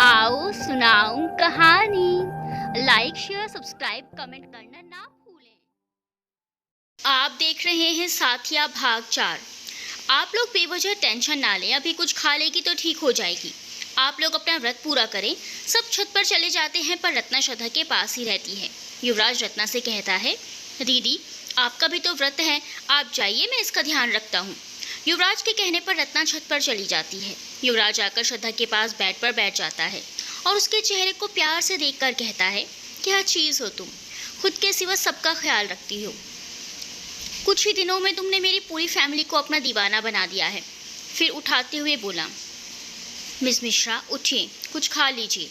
आओ सुनाऊं कहानी। लाइक शेयर सब्सक्राइब कमेंट करना ना भूलें। आप देख रहे हैं साथिया भाग 4। आप लोग बेवजह टेंशन ना लें, अभी कुछ खा लेगी तो ठीक हो जाएगी। आप लोग अपना व्रत पूरा करें। सब छत पर चले जाते हैं पर रत्ना श्रद्धा के पास ही रहती है। युवराज रत्ना से कहता है, दीदी आपका भी तो व्रत है, आप जाइए, मैं इसका ध्यान रखता हूँ। युवराज के कहने पर रत्ना छत पर चली जाती है। युवराज आकर श्रद्धा के पास बेड पर बैठ जाता है और उसके चेहरे को प्यार से देखकर कहता है, क्या चीज़ हो तुम, खुद के सिवा सबका ख्याल रखती हो। कुछ ही दिनों में तुमने मेरी पूरी फैमिली को अपना दीवाना बना दिया है। फिर उठाते हुए बोला, मिस मिश्रा उठिए, कुछ खा लीजिए।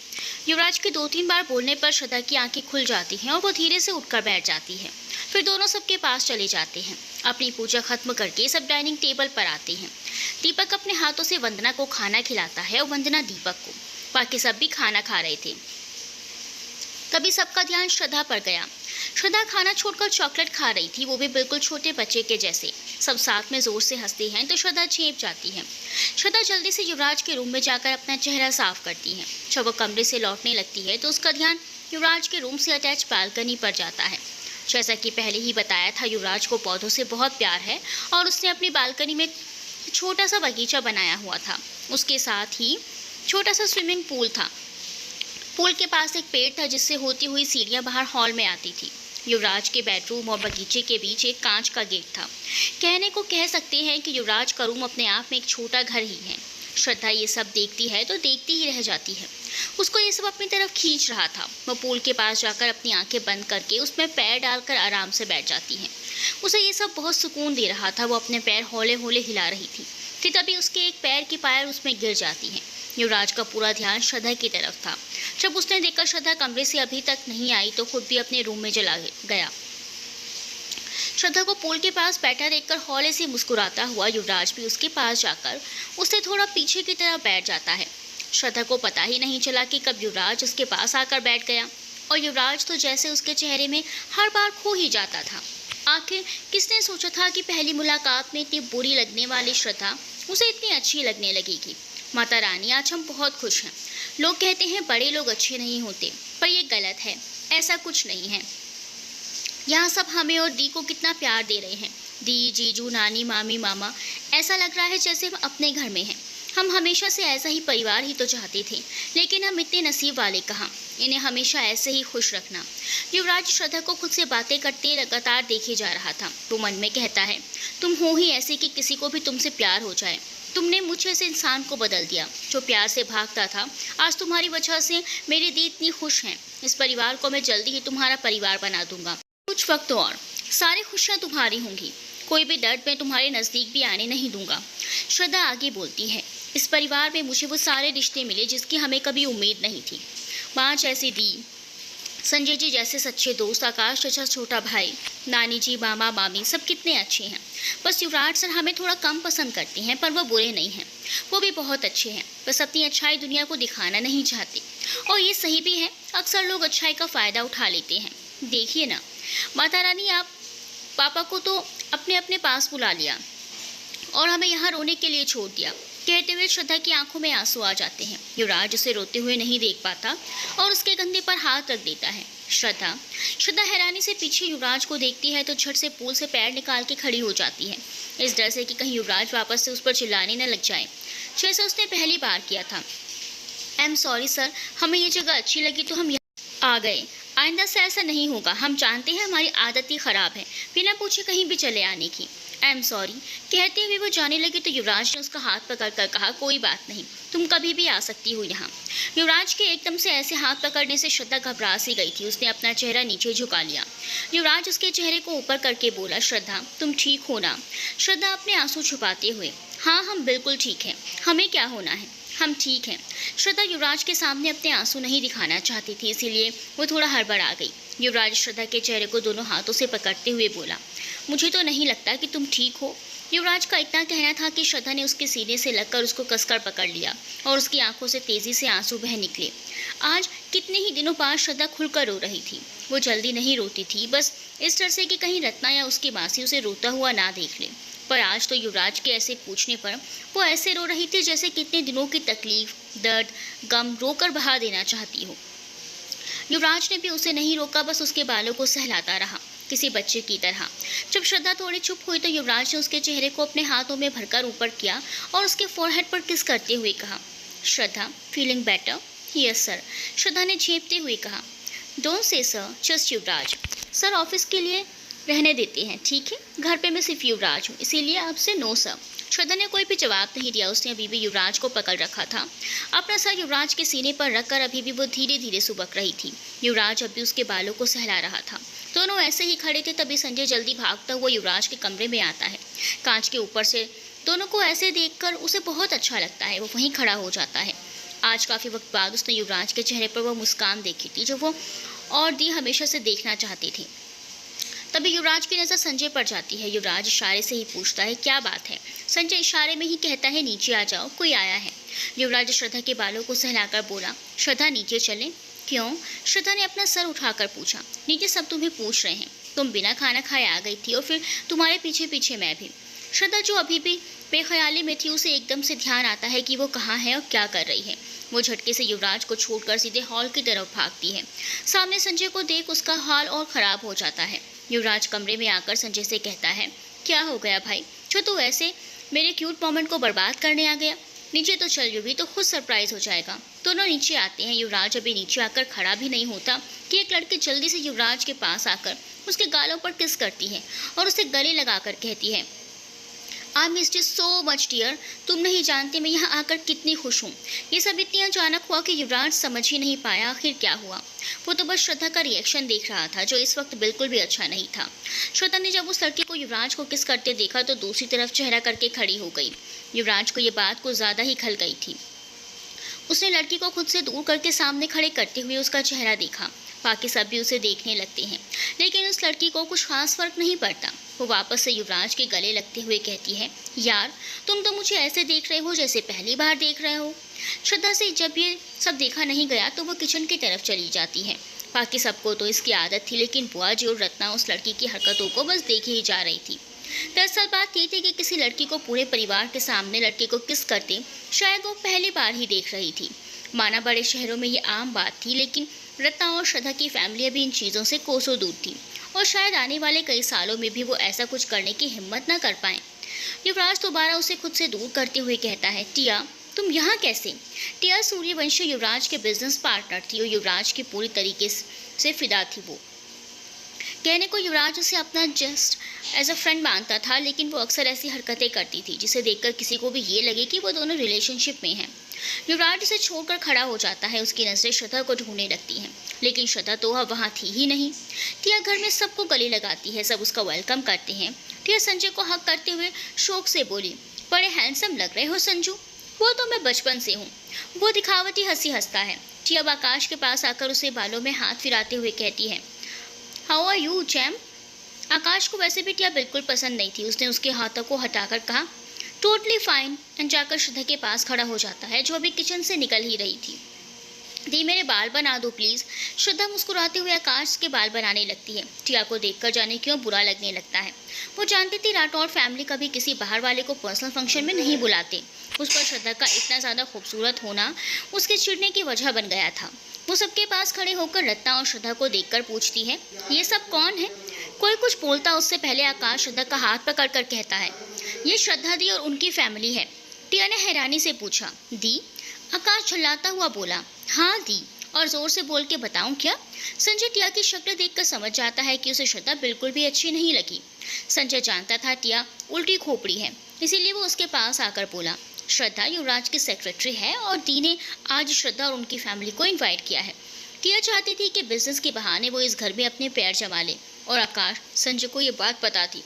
युवराज के 2-3 बार बोलने पर श्रद्धा की आंखें खुल जाती हैं और वो धीरे से उठकर बैठ जाती है। फिर दोनों सबके पास चले जाते हैं। अपनी पूजा खत्म करके सब डाइनिंग टेबल पर आते हैं। दीपक अपने हाथों से वंदना को खाना खिलाता है और वंदना दीपक को। बाकी सब भी खाना खा रहे थे। तभी सबका ध्यान श्रद्धा पर गया। श्रद्धा खाना छोड़कर चॉकलेट खा रही थी, वो भी बिल्कुल छोटे बच्चे के जैसे। सब साथ में जोर से हंसते हैं तो श्रद्धा चेप जाती है। श्रद्धा जल्दी से युवराज के रूम में जाकर अपना चेहरा साफ करती है। जब वो कमरे से लौटने लगती है तो उसका ध्यान युवराज के रूम से अटैच बालकनी पर जाता है। जैसा कि पहले ही बताया था, युवराज को पौधों से बहुत प्यार है और उसने अपनी बालकनी में छोटा सा बगीचा बनाया हुआ था। उसके साथ ही छोटा सा स्विमिंग पूल था। पूल के पास एक पेड़ था जिससे होती हुई सीढ़ियां बाहर हॉल में आती थी। युवराज के बेडरूम और बगीचे के बीच एक कांच का गेट था। कहने को कह सकते हैं कि युवराज का रूम अपने आप में एक छोटा घर ही है। श्रद्धा ये सब देखती है तो देखती ही रह जाती है। उसको ये सब अपनी तरफ खींच रहा था। वो पूल के पास जाकर अपनी आंखें बंद करके उसमें पैर डालकर आराम से बैठ जाती है। उसे ये सब बहुत सुकून दे रहा था। वो अपने पैर हौले हौले हिला रही थी कि तभी उसके एक पैर की पायल उसमें गिर जाती है। युवराज का पूरा ध्यान श्रद्धा की तरफ था। जब उसने देखा श्रद्धा कमरे से अभी तक नहीं आई तो खुद भी अपने रूम में चला गया। श्रद्धा को पूल के पास बैठा देखकर हौले से मुस्कुराता हुआ युवराज भी उसके पास जाकर उससे थोड़ा पीछे की तरफ बैठ जाता है। श्रद्धा को पता ही नहीं चला कि कब युवराज उसके पास आकर बैठ गया और युवराज तो जैसे उसके चेहरे में हर बार खो ही जाता था। आखिर किसने सोचा था कि पहली मुलाकात में इतनी बुरी लगने वाली श्रद्धा उसे इतनी अच्छी लगने लगेगी। माता रानी, आज हम बहुत खुश हैं। लोग कहते हैं बड़े लोग अच्छे नहीं होते, पर यह गलत है। ऐसा कुछ नहीं है। यहाँ सब हमें और दी को कितना प्यार दे रहे हैं। दी, जीजू, नानी, मामी, मामा, ऐसा लग रहा है जैसे हम अपने घर में हैं। हम हमेशा से ऐसा ही परिवार ही तो चाहते थे, लेकिन हम इतने नसीब वाले कहाँ। इन्हें हमेशा ऐसे ही खुश रखना। युवराज श्रद्धा को खुद से बातें करते लगातार देखे जा रहा था। वो मन में कहता है, तुम हो ही ऐसे कि किसी को भी तुमसे प्यार हो जाए। तुमने मुझे से इंसान को बदल दिया जो प्यार से भागता था। आज तुम्हारी वजह से मेरी दी इतनी खुश हैं। इस परिवार को मैं जल्दी ही तुम्हारा परिवार बना दूंगा। कुछ वक्त और सारी खुशियाँ तुम्हारी होंगी। कोई भी दर्द मैं तुम्हारे नज़दीक भी आने नहीं दूंगा। श्रद्धा आगे बोलती है, इस परिवार में मुझे वो सारे रिश्ते मिले जिसकी हमें कभी उम्मीद नहीं थी। माँ जैसी दी, संजय जी जैसे सच्चे दोस्त, आकाश जैसा छोटा भाई, नानी जी, मामा, मामी, सब कितने अच्छे हैं। बस युवराज सर हमें थोड़ा कम पसंद करते हैं, पर वो बुरे नहीं हैं। वो भी बहुत अच्छे हैं, बस अपनी अच्छाई दुनिया को दिखाना नहीं चाहते। और ये सही भी है, अक्सर लोग अच्छाई का फ़ायदा उठा लेते हैं। देखिए ना माता रानी, आप पापा को तो अपने अपने पास बुला लिया और हमें यहाँ रोने के लिए छोड़ दिया। कहते हुए श्रद्धा की आंखों में आंसू आ जाते हैं। युवराज उसे रोते हुए नहीं देख पाता और उसके कंधे पर हाथ रख देता है। श्रद्धा हैरानी से पीछे युवराज को देखती है तो झट से पूल से पैर निकाल के खड़ी हो जाती है, इस डर से कि कहीं युवराज वापस से उस पर चिल्लाने न लग जाए जैसे उसने पहली बार किया था। आई एम सॉरी सर, हमें ये जगह अच्छी लगी तो हम यहाँ आ गए। आइंदा से ऐसा नहीं होगा। हम जानते हैं हमारी आदत ही ख़राब है बिना पूछे कहीं भी चले आने की। I am sorry. कहते हुए वो जाने लगी तो युवराज ने उसका हाथ पकड़कर कहा, कोई बात नहीं, तुम कभी भी आ सकती हो यहाँ। युवराज के एकदम से ऐसे हाथ पकड़ने से श्रद्धा घबरा सी गई थी। उसने अपना चेहरा नीचे झुका लिया। युवराज उसके चेहरे को ऊपर करके बोला, श्रद्धा तुम ठीक हो ना? श्रद्धा अपने आंसू छुपाते हुए, हाँ हम बिल्कुल ठीक हैं, हमें क्या होना है, हम ठीक हैं। श्रद्धा युवराज के सामने अपने आंसू नहीं दिखाना चाहती थी, इसीलिए वो थोड़ा हड़बड़ा गई। युवराज श्रद्धा के चेहरे को दोनों हाथों से पकड़ते हुए बोला, मुझे तो नहीं लगता कि तुम ठीक हो। युवराज का इतना कहना था कि श्रद्धा ने उसके सीने से लगकर उसको कसकर पकड़ लिया और उसकी आंखों से तेज़ी से आंसू बह निकले। आज कितने ही दिनों बाद श्रद्धा खुलकर रो रही थी। वो जल्दी नहीं रोती थी, बस इस डर से कि कहीं रत्ना या उसकी मासी उसे रोता हुआ ना देख ले। पर आज तो युवराज के ऐसे पूछने पर वो ऐसे रो रही थी जैसे कितने दिनों की तकलीफ, दर्द, गम रोकर बहा देना चाहती हो। युवराज ने भी उसे नहीं रोका, बस उसके बालों को सहलाता रहा किसी बच्चे की तरह। जब श्रद्धा थोड़ी चुप हुई तो युवराज ने उसके चेहरे को अपने हाथों में भरकर ऊपर किया और उसके फोरहेड पर किस करते हुए कहा, श्रद्धा, फीलिंग बेटर? यस सर, श्रद्धा ने झेंपते हुए कहा। Don't say sir, just Yuvraj. Sir office के लिए रहने देते हैं, ठीक है? घर पे मैं सिर्फ युवराज हूँ, इसीलिए आपसे नो सर। श्रद्धा ने कोई भी जवाब नहीं दिया। उसने अभी भी युवराज को पकड़ रखा था। अपना सर युवराज के सीने पर रखकर अभी भी वो धीरे धीरे सुबक रही थी। युवराज अभी उसके बालों को सहला रहा था। दोनों ऐसे ही खड़े थे, तभी संजय जल्दी भागता हुआ युवराज के कमरे में आता है। कांच के ऊपर से दोनों को ऐसे देखकर उसे बहुत अच्छा लगता है। वो वहीं खड़ा हो जाता है। आज काफ़ी वक्त बाद उसने युवराज के चेहरे पर वो मुस्कान देखी थी जो वो और दी हमेशा से देखना चाहती थी। तभी युवराज की नज़र संजय पर जाती है। युवराज इशारे से ही पूछता है, क्या बात है? संजय इशारे में ही कहता है, नीचे आ जाओ, कोई आया है। युवराज श्रद्धा के बालों को सहलाकर बोला, श्रद्धा नीचे चलें? क्यों? श्रद्धा ने अपना सर उठाकर पूछा। नीचे सब तुम्हें पूछ रहे हैं। तुम बिना खाना खाए आ गई थी और फिर तुम्हारे पीछे पीछे मैं भी। श्रद्धा जो अभी भी बेख्याली में थी, उसे एकदम से ध्यान आता है कि वो कहाँ है और क्या कर रही है। वो झटके से युवराज को छोड़कर सीधे हॉल की तरफ भागती है। सामने संजय को देख उसका हाल और ख़राब हो जाता है। युवराज कमरे में आकर संजय से कहता है, क्या हो गया भाई, जो तू ऐसे मेरे क्यूट मोमेंट को बर्बाद करने आ गया? नीचे तो चल, युवी तो खुद सरप्राइज हो जाएगा। दोनों नीचे आते हैं। युवराज अभी नीचे आकर खड़ा भी नहीं होता कि एक लड़की जल्दी से युवराज के पास आकर उसके गालों पर किस करती है और उसे गले लगाकर कहती है, I missed you so much dear. तुम नहीं जानते मैं यहाँ आकर कितनी खुश हूँ। ये सब इतनी अचानक हुआ कि युवराज समझ ही नहीं पाया आखिर क्या हुआ। वो तो बस श्रद्धा का रिएक्शन देख रहा था जो इस वक्त बिल्कुल भी अच्छा नहीं था। श्रद्धा ने जब उस लड़की को युवराज को किस करते देखा तो दूसरी तरफ चेहरा करके खड़ी हो गई। युवराज को ये बात कुछ ज़्यादा ही खल गई थी। उसने लड़की को खुद से दूर करके सामने खड़े करते हुए उसका चेहरा देखा। बाकी सब भी उसे देखने लगते हैं, लेकिन उस लड़की को कुछ खास फर्क नहीं पड़ता। वो वापस से युवराज के गले लगते हुए कहती है, यार तुम तो मुझे ऐसे देख रहे हो जैसे पहली बार देख रहे हो। श्रद्धा से जब ये सब देखा नहीं गया तो वो किचन की तरफ चली जाती है। बाकी सबको तो इसकी आदत थी, लेकिन बुआ जी और रत्ना उस लड़की की हरकतों को बस देखे ही जा रही थी। दरअसल बात ये थी कि किसी लड़की को पूरे परिवार के सामने लड़के को किस करते शायद वो पहली बार ही देख रही थी। माना बड़े शहरों में ये आम बात थी, लेकिन रत्ना और श्रद्धा की फैमिली अभी इन चीज़ों से कोसों दूर थी और शायद आने वाले कई सालों में भी वो ऐसा कुछ करने की हिम्मत न कर पाएं। युवराज दोबारा उसे खुद से दूर करते हुए कहता है, टिया तुम यहाँ कैसे? टिया सूर्यवंशी युवराज के बिजनेस पार्टनर थी और युवराज की पूरी तरीके से फिदा थी। वो कहने को युवराज उसे अपना जस्ट एज अ फ्रेंड मानता था, लेकिन वो अक्सर ऐसी हरकतें करती थी जिसे देखकर किसी को भी ये लगे कि वो दोनों रिलेशनशिप में हैं। युवराज उसे छोड़कर खड़ा हो जाता है। उसकी नज़रें श्रद्धा को ढूंढने लगती हैं, लेकिन श्रद्धा तो वहाँ थी ही नहीं। टिया घर में सबको गले लगाती है, सब उसका वेलकम करते हैं। टिया संजय को हक करते हुए शौक से बोली, बड़े हैंडसम लग रहे हो संजू। वो तो मैं बचपन से हूँ। वो दिखावटी हंसी हंसता है। टिया आकाश के पास आकर उसे बालों में हाथ फिराते हुए कहती है, हाउ आर यू चैम? आकाश को वैसे भी टिया बिल्कुल पसंद नहीं थी। उसने उसके हाथों को हटाकर कहा, टोटली फाइन, एंड जाकर श्रद्धा के पास खड़ा हो जाता है जो अभी किचन से निकल ही रही थी। दी मेरे बाल बना दो प्लीज़। श्रद्धा मुस्कुराते हुए आकाश के बाल बनाने लगती है। टिया को देखकर जाने क्यों बुरा लगने लगता है। वो जानती थी राठौर फैमिली कभी किसी बाहर वाले को पर्सनल फंक्शन में नहीं बुलाते। उस पर श्रद्धा का इतना ज़्यादा खूबसूरत होना उसके चिढ़ने की वजह बन गया था। वो सबके पास खड़े होकर रत्ना और श्रद्धा को देखकर पूछती है, ये सब कौन है? कोई कुछ बोलता उससे पहले आकाश श्रद्धा का हाथ पकड़कर कहता है, ये श्रद्धा दी और उनकी फैमिली है। टिया ने हैरानी से पूछा, दी? आकाश झल्लाता हुआ बोला, हाँ दी, और ज़ोर से बोल के बताऊं क्या? संजय टिया की शक्ल देखकर समझ जाता है कि उसे श्रद्धा बिल्कुल भी अच्छी नहीं लगी। संजय जानता था टिया उल्टी खोपड़ी है, इसीलिए वो उसके पास आकर बोला, श्रद्धा युवराज की सेक्रेटरी है और दी ने आज श्रद्धा और उनकी फैमिली को इन्वाइट किया है। टिया चाहती थी कि बिजनेस के बहाने वो इस घर में अपने पैर जमा ले, और आकाश संजय को ये बात पता थी,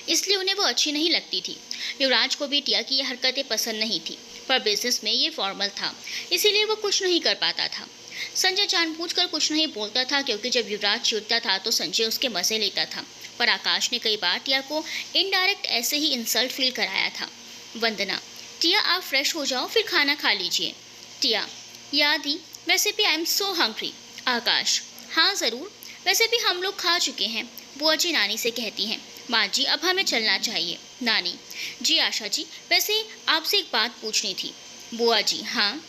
इसलिए उन्हें वो अच्छी नहीं लगती थी। युवराज को भी टिया की ये हरकतें पसंद नहीं थी, पर बिजनेस में ये फॉर्मल था, इसीलिए वो कुछ नहीं कर पाता था। संजय जानबूझकर कुछ नहीं बोलता था, क्योंकि जब युवराज चिढ़ता था तो संजय उसके मज़े लेता था। पर आकाश ने कई बार टिया को इनडायरेक्ट ऐसे ही इंसल्ट फील कराया था। वंदना, टिया आप फ्रेश हो जाओ फिर खाना खा लीजिए। टिया, याद ही, वैसे भी आई एम सो हंग्री। आकाश, हाँ ज़रूर, वैसे भी हम लोग खा चुके हैं। बुआ जी नानी से कहती हैं, माँ जी, अब हमें चलना चाहिए। नानी जी, आशा जी, वैसे आपसे एक बात पूछनी थी। बुआ जी, हाँ।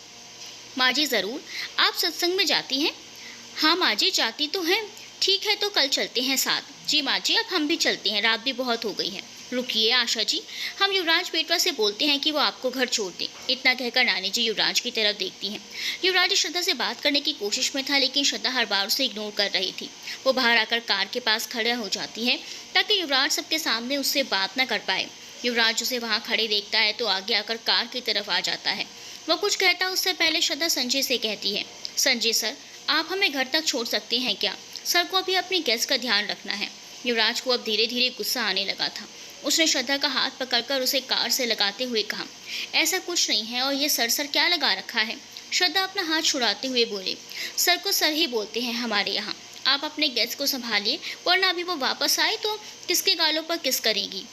माँ जी, ज़रूर। आप सत्संग में जाती हैं? हाँ माँ जी, जाती तो हैं। ठीक है, तो कल चलते हैं साथ। जी माँ जी, अब हम भी चलते हैं, रात भी बहुत हो गई है। रुकिए आशा जी, हम युवराज बेटवा से बोलते हैं कि वो आपको घर छोड़ दे। इतना कहकर नानी जी युवराज की तरफ देखती हैं। युवराज श्रद्धा से बात करने की कोशिश में था, लेकिन श्रद्धा हर बार उसे इग्नोर कर रही थी। वो बाहर आकर कार के पास खड़ा हो जाती है ताकि युवराज सबके सामने उससे बात न कर पाए। युवराज उसे वहाँ खड़े देखता है तो आगे आकर कार की तरफ आ जाता है। वो कुछ कहता उससे पहले श्रद्धा संजय से कहती है, संजय सर, आप हमें घर तक छोड़ सकते हैं क्या? सर को अभी अपनी गेस्ट का ध्यान रखना है। युवराज को अब धीरे धीरे गुस्सा आने लगा था। उसने श्रद्धा का हाथ पकड़कर उसे कार से लगाते हुए कहा, ऐसा कुछ नहीं है, और ये सर क्या लगा रखा है? श्रद्धा अपना हाथ छुड़ाते हुए बोले, सर को सर ही बोलते हैं हमारे यहाँ। आप अपने गेस्ट को संभालिए, वरना अभी वो वापस आए तो किसके गालों पर किस करेगी।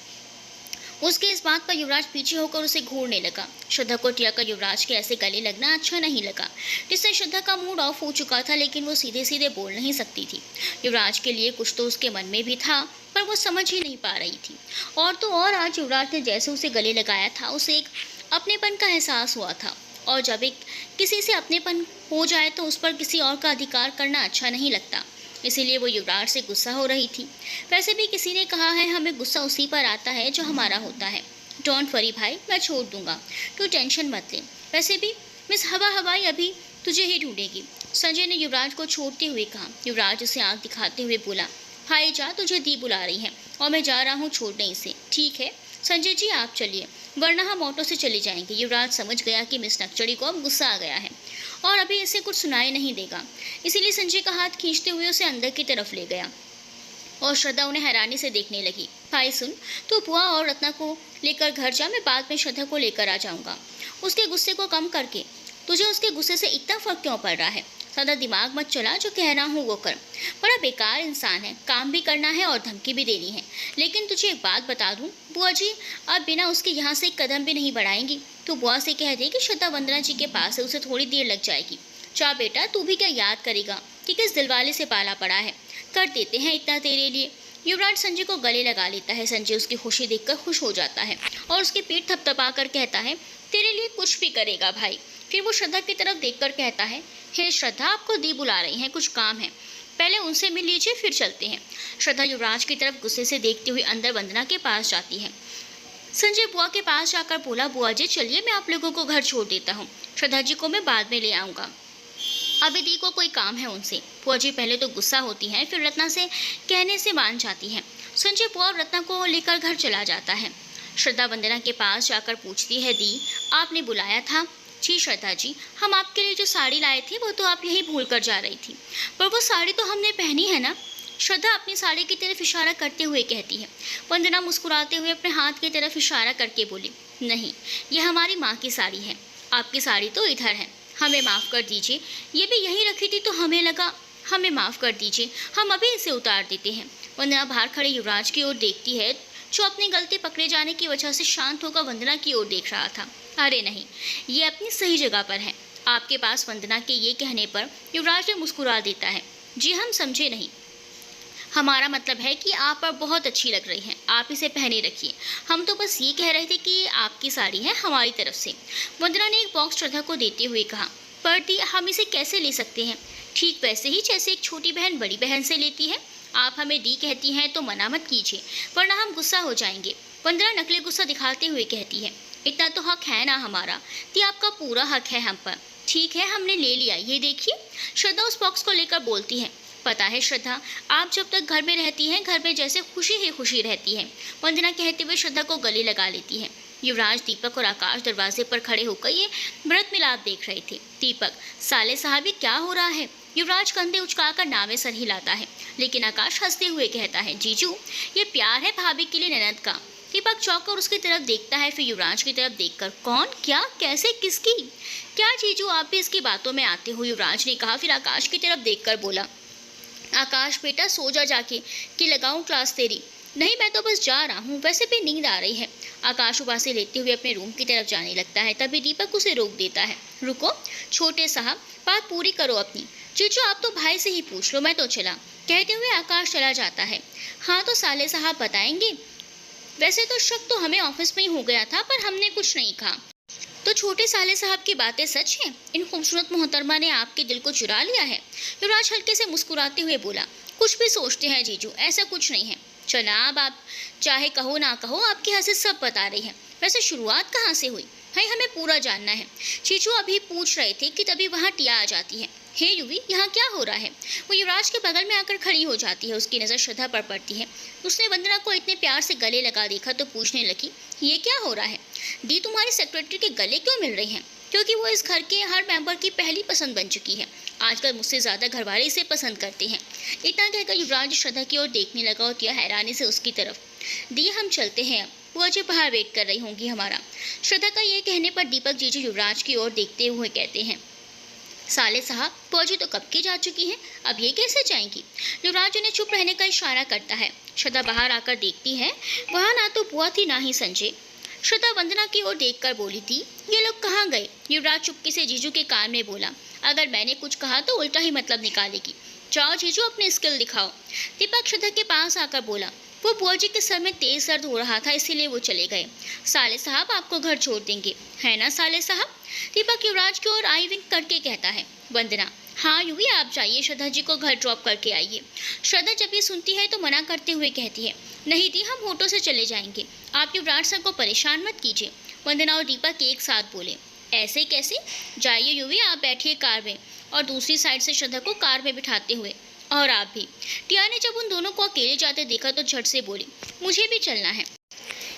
उसके इस बात पर युवराज पीछे होकर उसे घूरने लगा। श्रद्धा को टियाकर युवराज के ऐसे गले लगना अच्छा नहीं लगा, जिससे श्रद्धा का मूड ऑफ हो चुका था, लेकिन वो सीधे सीधे बोल नहीं सकती थी। युवराज के लिए कुछ तो उसके मन में भी था, पर वो समझ ही नहीं पा रही थी। और तो और आज युवराज ने जैसे उसे गले लगाया था, उसे एक अपनेपन का एहसास हुआ था, और जब एक किसी से अपनेपन हो जाए तो उस पर किसी और का अधिकार करना अच्छा नहीं लगता। इसीलिए वो युवराज से गुस्सा हो रही थी। वैसे भी किसी ने कहा है, हमें गुस्सा उसी पर आता है जो हमारा होता है। डोंट वरी भाई, मैं छोड़ दूंगा, तू टेंशन मत ले। वैसे भी मिस हवाई अभी तुझे ही ढूंढेगी। संजय ने युवराज को छोड़ते हुए कहा। युवराज उसे आंख दिखाते हुए बोला, भाई जा, तुझे दी बुला रही है और मैं जा रहा हूँ छोड़ने इसे। ठीक है संजय जी, आप चलिए, वरना हम ऑटो से चले जाएंगे। युवराज समझ गया कि मिस नक्चड़ी को अब गुस्सा आ गया है और अभी इसे कुछ सुनाई नहीं देगा, इसीलिए संजय का हाथ खींचते हुए उसे अंदर की तरफ ले गया। और श्रद्धा उन्हें हैरानी से देखने लगी। भाई सुन, तू बुआ और रत्ना को लेकर घर जा, मैं बाद में श्रद्धा को लेकर आ जाऊंगा। उसके गुस्से को कम करके, तुझे उसके गुस्से से इतना फर्क क्यों पड़ रहा है? ज़्यादा दिमाग मत चला, जो कह रहा हूँ वो कर। बड़ा बेकार इंसान है, काम भी करना है और धमकी भी देनी है। लेकिन तुझे एक बात बता दूँ बुआ जी, अब बिना उसके यहाँ से एक कदम भी नहीं बढ़ाएंगी। तो बुआ से कह दे कि श्रद्धा वंदना जी के पास है, उसे थोड़ी देर लग जाएगी। जा बेटा, तू भी क्या याद करेगा कि किस दिलवाले से पाला पड़ा है। कर देते हैं इतना तेरे लिए। युवराज संजय को गले लगा लेता है। संजय उसकी खुशी देखकर खुश हो जाता है और उसकी पीठ थपथपा कर कहता है, तेरे लिए कुछ भी करेगा भाई। फिर वो श्रद्धा की तरफ देखकर कहता है, हे श्रद्धा, आपको दी बुला रही हैं, कुछ काम है, पहले उनसे मिल लीजिए, फिर चलते हैं। श्रद्धा युवराज की तरफ गुस्से से देखते हुए अंदर वंदना के पास जाती है। संजय बुआ के पास जाकर बोला, बुआ जी चलिए, मैं आप लोगों को घर छोड़ देता हूँ। श्रद्धा जी को मैं बाद में ले आऊँगा, अभी दी को कोई काम है उनसे। बुआ जी पहले तो गुस्सा होती हैं, फिर रत्ना से कहने से मान जाती हैं। संजय बुआ और रत्ना को लेकर घर चला जाता है। श्रद्धा वंदना के पास जाकर पूछती है, दी आपने बुलाया था? जी श्रद्धा जी, हम आपके लिए जो साड़ी लाए थे वो तो आप यहीं भूल कर जा रही थी, पर वो साड़ी तो हमने पहनी है ना। श्रद्धा अपनी साड़ी की तरफ इशारा करते हुए कहती है। वंदना मुस्कुराते हुए अपने हाथ की तरफ इशारा करके बोली, नहीं, यह हमारी माँ की साड़ी है, आपकी साड़ी तो इधर है, हमें माफ़ कर दीजिए। ये भी यहीं रखी थी तो हमें लगा, हमें माफ़ कर दीजिए, हम अभी इसे उतार देते हैं। वंदना बाहर खड़े युवराज की ओर देखती है, जो अपनी गलती पकड़े जाने की वजह से शांत होकर वंदना की ओर देख रहा था। अरे नहीं, ये अपनी सही जगह पर है आपके पास। वंदना के ये कहने पर युवराज ने मुस्कुरा देता है। जी हम समझे नहीं, हमारा मतलब है कि आप पर बहुत अच्छी लग रही हैं, आप इसे पहने रखिए। हम तो बस ये कह रहे थे कि आपकी साड़ी है हमारी तरफ से। वंदना ने एक बॉक्स श्रद्धा को देते हुए कहा, पर दी हम इसे कैसे ले सकते हैं? ठीक वैसे ही जैसे एक छोटी बहन बड़ी बहन से लेती है। आप हमें दी कहती हैं तो मना मत कीजिए, वरना हम गुस्सा हो जाएंगे। वंदना नकली गुस्सा दिखाते हुए कहती है, इतना तो हक है ना हमारा, दी आपका पूरा हक है हम पर। ठीक है, हमने ले लिया, ये देखिए। श्रद्धा उस बॉक्स को लेकर बोलती है, पता है श्रद्धा, आप जब तक घर में रहती हैं घर में जैसे खुशी ही खुशी रहती है। वंदना कहते हुए श्रद्धा को गले लगा लेती है। युवराज, दीपक और आकाश दरवाजे पर खड़े होकर ये व्रत मिलाप देख रहे थे। दीपक, साले साहब ये क्या हो रहा है? युवराज कंधे उचकाकर नावे सर हिलाता है, लेकिन आकाश हंसते हुए कहता है, जीजू ये प्यार है भाभी के लिए ननद का। दीपक चौंक कर उसकी तरफ देखता है, फिर युवराज की तरफ देखकर, कौन, क्या, कैसे, किसकी? क्या जीजू आप भी इसकी बातों में आते हो? युवराज ने कहा, फिर आकाश की तरफ देखकर बोला, आकाश बेटा सो जा जाके, कि लगाऊं क्लास तेरी? नहीं, मैं तो बस जा रहा हूँ, वैसे भी नींद आ रही है। आकाश उबासी लेते हुए अपने रूम की तरफ जाने लगता है, तभी दीपक उसे रोक देता है। रुको छोटे साहब, बात पूरी करो अपनी। जीजू आप तो भाई से ही पूछ लो, मैं तो चला। कहते हुए आकाश चला जाता है। हाँ तो साले साहब बताएंगे। वैसे तो शक तो हमें ऑफिस में ही हो गया था, पर हमने कुछ नहीं कहा। तो छोटे साले साहब की बातें सच हैं? इन खूबसूरत मोहतरमा ने आपके दिल को चुरा लिया है? युवराज हल्के से मुस्कुराते हुए बोला। कुछ भी सोचते हैं जीजू, ऐसा कुछ नहीं है। जनाब आप चाहे कहो ना कहो, आपकी हंसी सब बता रही है। वैसे शुरुआत कहाँ से हुई? भाई हमें पूरा जानना है। जीजू अभी पूछ रहे थे कि तभी वहाँ टिया आ जाती है। हे युवी, यहाँ क्या हो रहा है? वो युवराज के बगल में आकर खड़ी हो जाती है। उसकी नज़र श्रद्धा पर पड़ती है। उसने वंदना को इतने प्यार से गले लगा देखा तो पूछने लगी, ये क्या हो रहा है? दी तुम्हारी सेक्रेटरी के गले क्यों मिल रही हैं? क्योंकि वो इस घर के हर मेंबर की पहली पसंद बन चुकी है। आजकल मुझसे ज़्यादा घरवाले इसे पसंद करते हैं। इतना कहकर युवराज श्रद्धा की ओर देखने लगा और टिया हैरानी से उसकी तरफ। दी हम चलते हैं अब, वो अजय बाहर वेट कर रही होंगी हमारा। श्रद्धा का ये कहने पर दीपक जीजू युवराज की ओर देखते हुए कहते हैं, साले साहब फौजी तो कब की जा चुकी है, अब ये कैसे जाएंगी? युवराज उन्हें चुप रहने का इशारा करता है। श्रद्धा बाहर आकर देखती है, वहाँ ना तो बुआ थी ना ही संजय। श्रद्धा वंदना की ओर देखकर बोली थी, ये लोग कहाँ गए? युवराज चुपके से जीजू के कान में बोला, अगर मैंने कुछ कहा तो उल्टा ही मतलब निकालेगी। जाओ जीजू अपने स्किल दिखाओ। दीपक श्रद्धा के पास आकर बोला, वो बुआ जी के सर में तेज दर्द हो रहा था, इसीलिए वो चले गए। साले साहब आपको घर छोड़ देंगे, है ना साले साहब? दीपक युवराज की ओर आई विंक करके कहता है। वंदना, हाँ यूवी आप जाइए, श्रद्धा जी को घर ड्रॉप करके आइए। श्रद्धा जब ये सुनती है तो मना करते हुए कहती है, नहीं दी हम ऑटो से चले जाएंगे, आप युवराज सर को परेशान मत कीजिए। वंदना और दीपक एक साथ बोले, ऐसे कैसे? जाइए यूवी आप बैठिए कार में, और दूसरी साइड से श्रद्धा को कार में बिठाते हुए, और आप भी। टिया ने जब उन दोनों को अकेले जाते देखा तो झट से बोली, मुझे भी चलना है,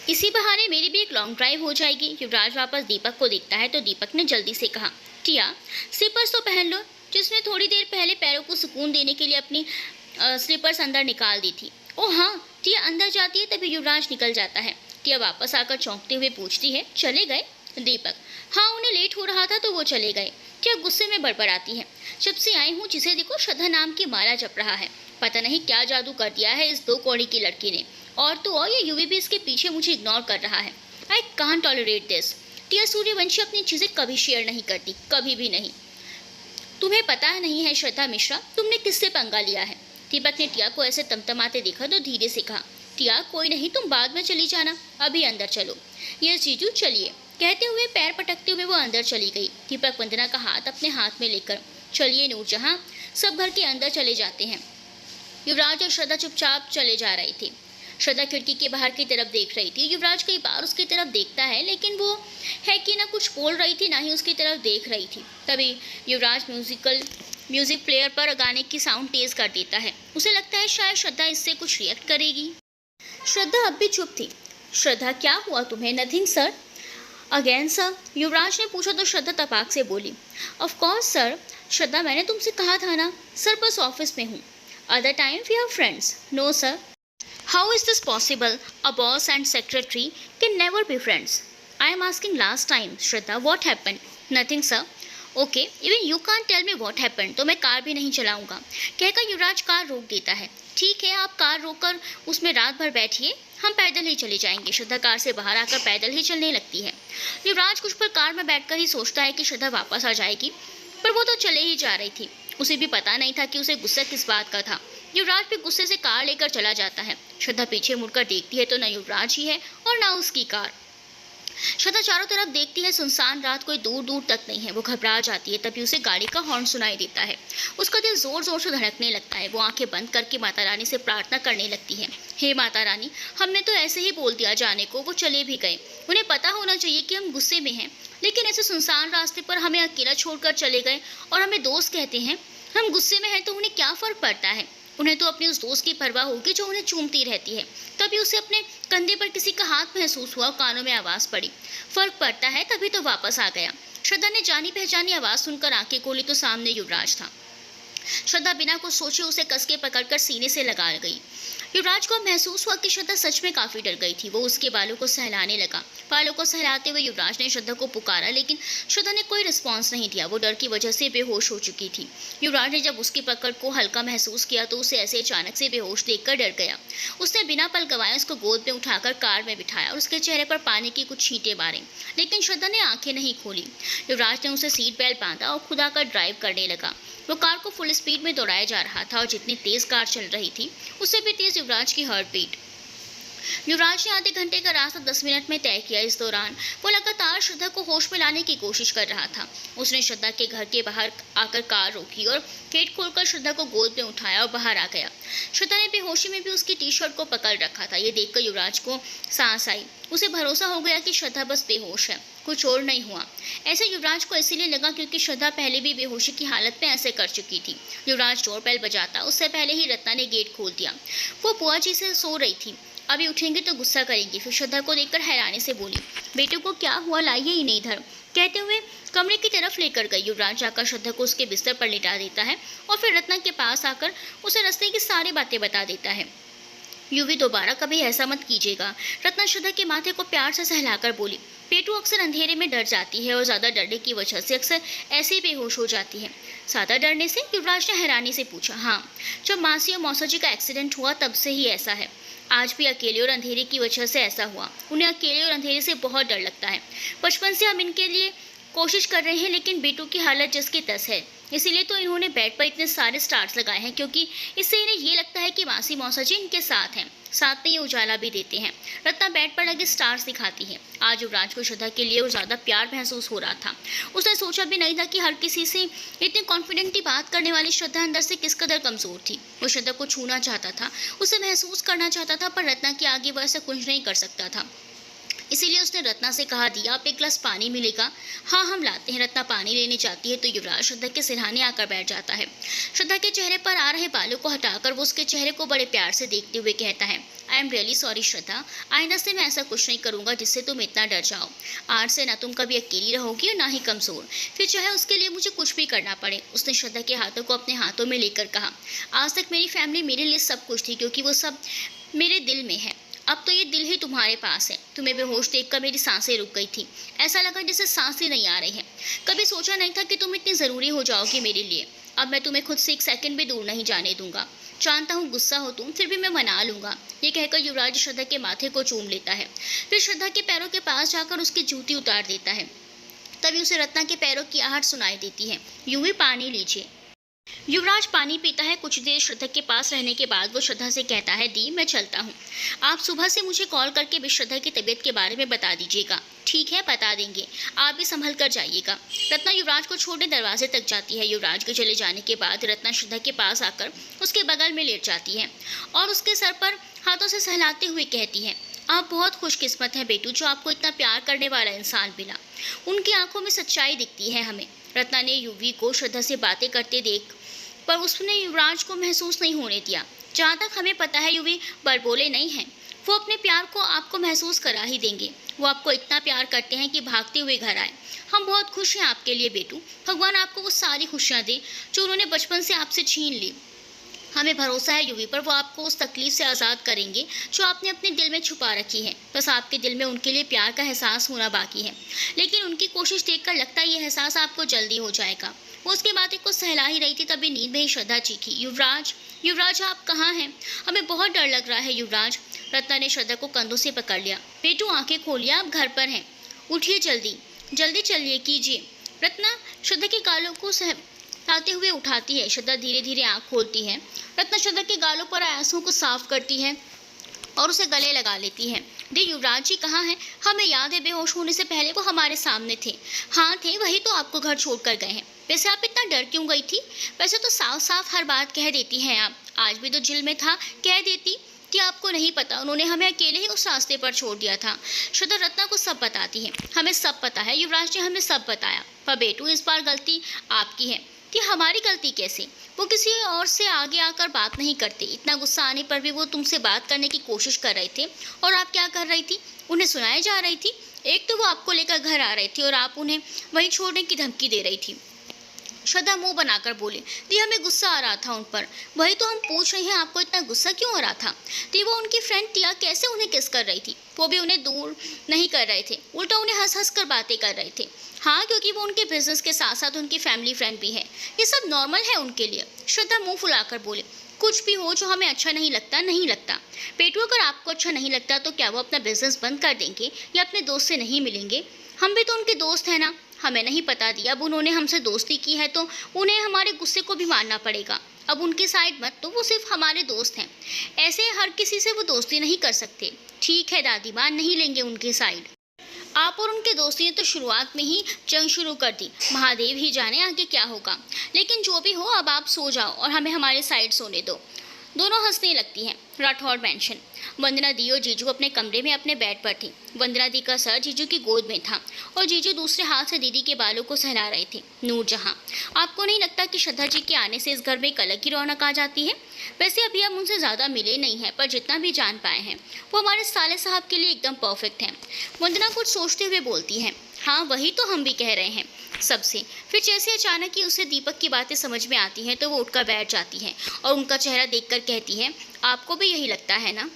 इसी बहाने मेरी भी एक लॉन्ग ड्राइव हो जाएगी। युवराज वापस दीपक को देखता है तो दीपक ने जल्दी से कहा, टिया स्लीपर्स तो पहन लो, जिसने थोड़ी देर पहले पैरों को सुकून देने के लिए अपनी स्लीपर्स अंदर निकाल दी थी। ओह हाँ। टिया अंदर जाती है तभी युवराज निकल जाता है। टिया वापस आकर चौंकते हुए पूछती है, चले गए? दीपक, हाँ उन्हें लेट हो रहा था तो वो चले गए। टिया गुस्से में बड़बड़ाती है, जब से आई हूँ जिसे देखो श्रद्धा नाम की माला जप रहा है, पता नहीं क्या जादू कर दिया है इस 2 कौड़ी की लड़की ने, और तो और ये यूवी भी इसके पीछे मुझे इग्नोर कर रहा है। I can't tolerate this. Tia Suryavanshi अपनी चीज़ें कभी शेयर नहीं करती, कभी भी नहीं। तुम्हें पता नहीं है श्रद्धा मिश्रा, तुमने किससे पंगा लिया है? दीपक ने टिया को ऐसे तमतमाते देखा तो धीरे से कहा, टिया कोई नहीं, तुम बाद में चली जाना, अभी अंदर चलो। यस जीजू चलिए। कहते हुए पैर पटकते हुए वो अंदर चली गई। दीपक वंदना का हाथ अपने हाथ में लेकर, चलिए नूरजहां। सब घर के अंदर चले जाते हैं। युवराज और श्रद्धा चुपचाप चले जा रहे थे। श्रद्धा खिड़की के बाहर की तरफ देख रही थी। युवराज कई बार उसकी तरफ देखता है, लेकिन वो है कि ना कुछ बोल रही थी ना ही उसकी तरफ देख रही थी। तभी युवराज म्यूजिक प्लेयर पर गाने की साउंड तेज कर देता है। उसे लगता है शायद श्रद्धा इससे कुछ रिएक्ट करेगी। श्रद्धा अब भी चुप थी। श्रद्धा क्या हुआ तुम्हें? Nothing sir. Again sir? Yuvraj ने पूछा तो श्रद्धा तपाक से बोली, ऑफ कोर्स सर। श्रद्धा मैंने तुमसे कहा था ना सर, बस ऑफिस में हूँ। Other time we are friends. No sir. How is this possible? A boss and secretary can never be friends. I am asking last time, Shraddha, what happened? Nothing, sir. Okay, even you can't tell me what happened. तो मैं car भी नहीं चलाऊंगा। कहकर युवराज car रोक देता है। ठीक है, आप कार रोककर उसमें रात भर बैठिए, हम पैदल ही चले जाएंगे। श्रद्धा कार से बाहर आकर पैदल ही चलने लगती है। युवराज कुछ पल कार में बैठकर ही सोचता है कि श्रद्धा वापस आ जाएगी, पर वो तो चले ही जा रही थी। उसे भी पता नहीं था कि उसे गुस्सा किस बात का था। युवराज भी गुस्से से कार लेकर चला जाता है। श्रद्धा पीछे मुड़कर देखती है तो न युवराज ही है और न उसकी कार। श्रद्धा चारों तरफ देखती है, सुनसान रात कोई दूर दूर तक नहीं है। वो घबरा जाती है, तभी उसे गाड़ी का हॉर्न सुनाई देता है। उसका दिल जोर जोर से धड़कने लगता है। वो आंखें बंद करके माता रानी से प्रार्थना करने लगती है, हे माता रानी, हमने तो ऐसे ही बोल दिया जाने को, वो चले भी गए। उन्हें पता होना चाहिए कि हम गुस्से में हैं, लेकिन ऐसे सुनसान रास्ते पर हमें अकेला छोड़कर चले गए और हमें दोस्त कहते हैं। हम गुस्से में हैं तो उन्हें क्या फ़र्क पड़ता है? उन्हें तो अपने उस दोस्त की परवाह होगी जो उन्हें चूमती रहती है। तभी उसे अपने कंधे पर किसी का हाथ महसूस हुआ, कानों में आवाज़ पड़ी। फर्क पड़ता है, तभी तो वापस आ गया। श्रद्धा ने जानी पहचानी आवाज़ सुनकर आंखें खोली तो सामने युवराज था। श्रद्धा बिना कुछ सोचे उसे कस के पकड़कर सीने से लगा गई। युवराज को महसूस हुआ कि श्रद्धा सच में काफी डर गई थी। वो उसके बालों को सहलाने लगा। बालों को सहलाते हुए युवराज ने श्रद्धा को पुकारा, लेकिन श्रद्धा ने कोई रिस्पॉन्स नहीं दिया। वो डर की वजह से बेहोश हो चुकी थी। युवराज ने जब उसकी पकड़ को हल्का महसूस किया तो उसे ऐसे अचानक से बेहोश देखकर डर गया। उसने बिना पल गवाए उसको गोद में उठाकर कार में बिठाया और उसके चेहरे पर पानी की कुछ छींटे मारे, लेकिन श्रद्धा ने आंखें नहीं खोली। युवराज ने उसे सीट बेल्ट बांधा और खुद आकर ड्राइव करने लगा। वो कार को फुल स्पीड में दौड़ाया जा रहा था और जितनी तेज कार चल रही थी उससे भी तेज युवराज की हार्ट बीट। युवराज ने आधे घंटे का रास्ता 10 मिनट में तय किया। इस दौरान वो लगातार श्रद्धा को होश में लाने की कोशिश कर रहा था। उसने श्रद्धा के घर के बाहर आकर कार रोकी और गेट खोलकर श्रद्धा को गोद में उठाया और बाहर आ गया। श्रद्धा ने बेहोशी में भी उसकी टी शर्ट को पकड़ रखा था। ये देखकर युवराज को सांस आई। उसे भरोसा हो गया कि श्रद्धा बस बेहोश है, कुछ और नहीं हुआ। ऐसे युवराज को इसीलिए लगा क्योंकि श्रद्धा पहले भी बेहोशी की हालत में ऐसे कर चुकी थी। युवराज डोरबेल बजाता उससे पहले ही रत्ना ने गेट खोल दिया। वो बुआ जी से सो रही थी, अभी उठेंगे तो गुस्सा करेंगी। फिर श्रद्धा को देखकर हैरानी से बोली, बेटू को क्या हुआ, लाइए इन्हें इधर, कहते हुए कमरे की तरफ लेकर गई। युवराज जाकर श्रद्धा को उसके बिस्तर पर लिटा देता है और फिर रत्ना के पास आकर उसे रास्ते की सारी बातें बता देता है। यूवी दोबारा कभी ऐसा मत कीजिएगा, रत्ना श्रद्धा के माथे को प्यार से सहलाकर बोली। पेटू अक्सर अंधेरे में डर जाती है और ज़्यादा डरने की वजह से अक्सर ऐसे ही बेहोश हो जाती है। ज़्यादा डरने से? युवराज ने हैरानी से पूछा। हाँ, जब मासी और मौसा जी का एक्सीडेंट हुआ तब से ही ऐसा है। आज भी अकेले और अंधेरे की वजह से ऐसा हुआ। उन्हें अकेले और अंधेरे से बहुत डर लगता है। बचपन से हम इनके लिए कोशिश कर रहे हैं, लेकिन बेटू की हालत जिसकी तस है, इसीलिए तो इन्होंने बेड पर इतने सारे स्टार्स लगाए हैं, क्योंकि इससे इन्हें ये लगता है कि मासी मौसा जी इनके साथ हैं, साथ में ये उजाला भी देते हैं। रत्ना बेड पर लगे स्टार्स दिखाती है। आज युवराज को श्रद्धा के लिए और ज़्यादा प्यार महसूस हो रहा था। उसने सोचा भी नहीं था कि हर किसी से इतनी कॉन्फिडेंटली बात करने वाली श्रद्धा अंदर से किस कदर कमज़ोर थी। वो श्रद्धा को छूना चाहता था, उसे महसूस करना चाहता था, पर रत्ना के आगे वह ऐसा कुछ नहीं कर सकता था। इसीलिए उसने रत्ना से कहा, दिया आप एक गिलास पानी मिलेगा? हाँ, हम लाते हैं। रत्ना पानी लेने जाती है तो युवराज श्रद्धा के सिरहाने आकर बैठ जाता है। श्रद्धा के चेहरे पर आ रहे बालों को हटाकर वो उसके चेहरे को बड़े प्यार से देखते हुए कहता है, आई एम रियली सॉरी श्रद्धा, आइंदा से मैं ऐसा कुछ नहीं करूँगा जिससे तुम इतना डर जाओ। आज से ना तुम कभी अकेली रहोगी और ना ही कमज़ोर, फिर चाहे उसके लिए मुझे कुछ भी करना पड़े। उसने श्रद्धा के हाथों को अपने हाथों में लेकर कहा, आज तक मेरी फैमिली मेरे लिए सब कुछ थी, क्योंकि वो सब मेरे दिल में है। अब तो ये दिल ही तुम्हारे पास है। तुम्हें बेहोश देखकर मेरी सांसें रुक गई थी, ऐसा लगा जैसे सांसें नहीं आ रही हैं। कभी सोचा नहीं था कि तुम इतनी ज़रूरी हो जाओगी मेरे लिए। अब मैं तुम्हें खुद से एक सेकंड भी दूर नहीं जाने दूंगा। जानता हूँ गुस्सा हो तुम, फिर भी मैं मना लूँगा। ये कहकर युवराज श्रद्धा के माथे को चूम लेता है, फिर श्रद्धा के पैरों के पास जाकर उसकी जूती उतार देता है। तभी उसे रत्ना के पैरों की आहट सुनाई देती है। यूं ही पानी लीजिए। युवराज पानी पीता है। कुछ देर श्रद्धा के पास रहने के बाद वो श्रद्धा से कहता है, दी मैं चलता हूँ, आप सुबह से मुझे कॉल करके भी श्रद्धा की तबीयत के बारे में बता दीजिएगा। ठीक है, बता देंगे, आप भी संभल कर जाइएगा। रत्ना युवराज को छोड़ने दरवाजे तक जाती है। युवराज के चले जाने के बाद रत्ना श्रद्धा के पास आकर उसके बगल में लेट जाती है और उसके सर पर हाथों से सहलाते हुए कहती है, आप बहुत खुशकिस्मत हैं बेटू, जो आपको इतना प्यार करने वाला इंसान मिला। उनकी आंखों में सच्चाई दिखती है हमें। रत्ना ने युवी को श्रद्धा से बातें करते देख पर उसने युवराज को महसूस नहीं होने दिया। जहाँ तक हमें पता है युवी बड़बोले नहीं हैं। वो अपने प्यार को आपको महसूस करा ही देंगे। वो आपको इतना प्यार करते हैं कि भागते हुए घर आए। हम बहुत खुश हैं आपके लिए बेटू। भगवान आपको वो सारी खुशियाँ दे जो उन्होंने बचपन से आपसे छीन ली। हमें भरोसा है युवी पर, वो आपको उस तकलीफ से आज़ाद करेंगे जो आपने अपने दिल में छुपा रखी है। बस आपके दिल में उनके लिए प्यार का एहसास होना बाकी है, लेकिन उनकी कोशिश देखकर लगता है ये एहसास आपको जल्दी हो जाएगा। वो उसके बातें को सहला ही रही थी, तभी नींद में ही श्रद्धा चीखी, युवराज, युवराज आप कहाँ हैं? हमें बहुत डर लग रहा है युवराज। रत्ना ने श्रद्धा को कंधों से पकड़ लिया। बेटू आंखें खोलिए, आप घर पर हैं, उठिए, जल्दी जल्दी चलिए कीजिए। रत्ना श्रद्धा के गालों को सहलाते हुए उठाती है। श्रद्धा धीरे धीरे आँख खोलती है। रत्ना श्रद्धा के गालों पर आंसुओं को साफ करती है और उसे गले लगा लेती है। दी, युवराज जी कहाँ हैं? हमें याद है बेहोश होने से पहले वो हमारे सामने थे। हाँ थे, वही तो आपको घर छोड़कर गए हैं। वैसे आप इतना डर क्यों गई थी? वैसे तो साफ साफ हर बात कह देती हैं आप। आज भी तो जेल में था, कह देती कि आपको नहीं पता, उन्होंने हमें अकेले ही उस रास्ते पर छोड़ दिया था। श्रद्धा रत्ना को सब बताती है। हमें सब पता है, युवराज ने हमें सब बताया। पर बेटू इस बार गलती आपकी है। कि हमारी गलती कैसे? वो किसी और से आगे आकर बात नहीं करते। इतना गुस्सा आने पर भी वो तुमसे बात करने की कोशिश कर रहे थे, और आप क्या कर रही थी? उन्हें सुनाई जा रही थी। एक तो वो आपको लेकर घर आ रही थी और आप उन्हें वहीं छोड़ने की धमकी दे रही थी। श्रद्धा मुंह बनाकर बोले। दी हमें गुस्सा आ रहा था उन पर। वही तो हम पूछ रहे हैं, आपको इतना गुस्सा क्यों आ रहा था? दी वो उनकी फ्रेंड टिया कैसे उन्हें किस कर रही थी, वो भी उन्हें दूर नहीं कर रहे थे, उल्टा उन्हें हंस हंस कर बातें कर रहे थे। हाँ, क्योंकि वो उनके बिजनेस के साथ साथ उनकी फैमिली फ्रेंड भी है, ये सब नॉर्मल है उनके लिए। श्रद्धा मुंह फुलाकर बोले। कुछ भी हो, जो हमें अच्छा नहीं लगता नहीं लगता। पेटू, अगर आपको अच्छा नहीं लगता तो क्या वो अपना बिजनेस बंद कर देंगे या अपने दोस्त से नहीं मिलेंगे? हम भी तो उनके दोस्त हैं ना। हमें नहीं पता दिया, अब उन्होंने हमसे दोस्ती की है तो उन्हें हमारे गुस्से को भी मानना पड़ेगा। अब उनकी साइड मत, तो वो सिर्फ हमारे दोस्त हैं, ऐसे हर किसी से वो दोस्ती नहीं कर सकते। ठीक है दादी माँ, नहीं लेंगे उनकी साइड। आप और उनके दोस्ती ने तो शुरुआत में ही जंग शुरू कर दी, महादेव ही जाने आगे क्या होगा। लेकिन जो भी हो, अब आप सो जाओ और हमें हमारे साइड सोने दो। दोनों हंसने लगती हैं। राठौड़ मेंशन। वंदना दी और जीजू अपने कमरे में अपने बेड पर थी। वंदना दी का सर जीजू की गोद में था और जीजू दूसरे हाथ से दीदी के बालों को सहला रहे थे। नूरजहां, आपको नहीं लगता कि श्रद्धा जी के आने से इस घर में एक अलग ही रौनक आ जाती है? वैसे अभी हम उनसे ज़्यादा मिले नहीं हैं, पर जितना भी जान पाए हैं वो हमारे साले साहब के लिए एकदम परफेक्ट हैं। वंदना कुछ सोचते हुए बोलती हैं। हाँ, वही तो हम भी कह रहे हैं सबसे। फिर जैसे अचानक ही उसे दीपक की बातें समझ में आती हैं तो वो उठकर बैठ जाती है और उनका चेहरा देखकर कहती है, आपको भी यही लगता है ना?